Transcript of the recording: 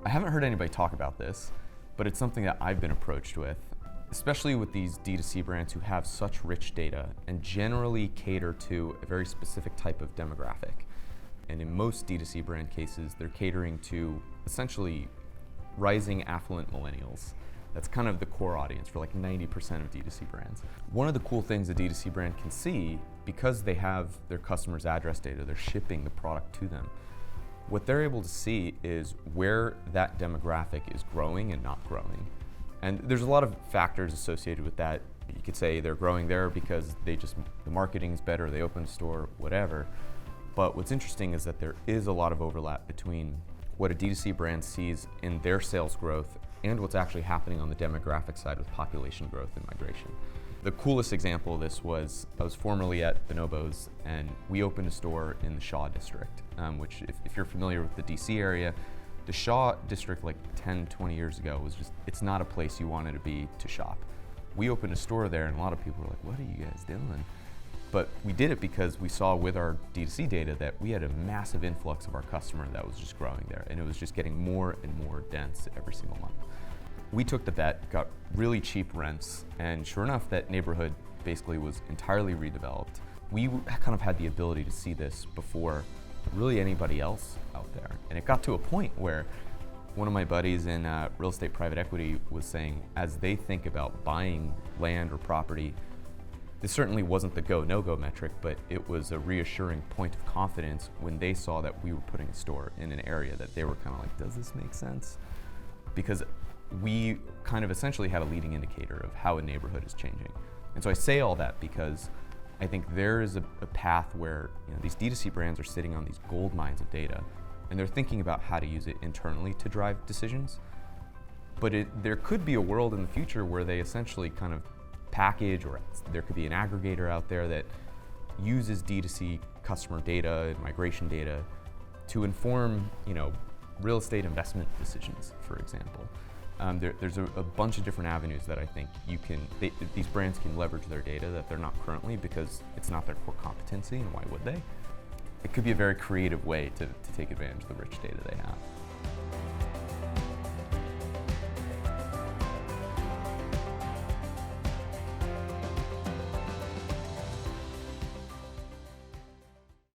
I haven't heard anybody talk about this, but it's something that I've been approached with, especially with these D2C brands who have such rich data and generally cater to a very specific type of demographic. And in most D2C brand cases, they're catering to essentially rising affluent millennials. That's kind of the core audience for like 90% of D2C brands. One of the cool things a D2C brand can see, because they have their customers' address data, they're shipping the product to them, what they're able to see is where that demographic is growing and not growing. And there's a lot of factors associated with that. You could say they're growing there because the marketing's better, they open a store, whatever. But what's interesting is that there is a lot of overlap between what a D2C brand sees in their sales growth and what's actually happening on the demographic side with population growth and migration. The coolest example of this was, I was formerly at Bonobos, and we opened a store in the Shaw District, which if you're familiar with the DC area, the Shaw District like 10, 20 years ago was it's not a place you wanted to be to shop. We opened a store there and a lot of people were like, what are you guys doing? But we did it because we saw with our D2C data that we had a massive influx of our customer that was just growing there, and it was just getting more and more dense every single month. We took the bet, got really cheap rents, and sure enough, that neighborhood basically was entirely redeveloped. We kind of had the ability to see this before really anybody else out there. And it got to a point where one of my buddies in real estate private equity was saying, as they think about buying land or property, this certainly wasn't the go, no-go metric, but it was a reassuring point of confidence when they saw that we were putting a store in an area that they were kind of like, does this make sense? Because we kind of essentially had a leading indicator of how a neighborhood is changing. And so I say all that because I think there is a path where these D2C brands are sitting on these gold mines of data, and they're thinking about how to use it internally to drive decisions. But there could be a world in the future where they essentially kind of package, or there could be an aggregator out there that uses D2C customer data and migration data to inform real estate investment decisions, for example. There's a bunch of different avenues that I think these brands can leverage their data that they're not currently, because it's not their core competency, and why would they? It could be a very creative way to take advantage of the rich data they have.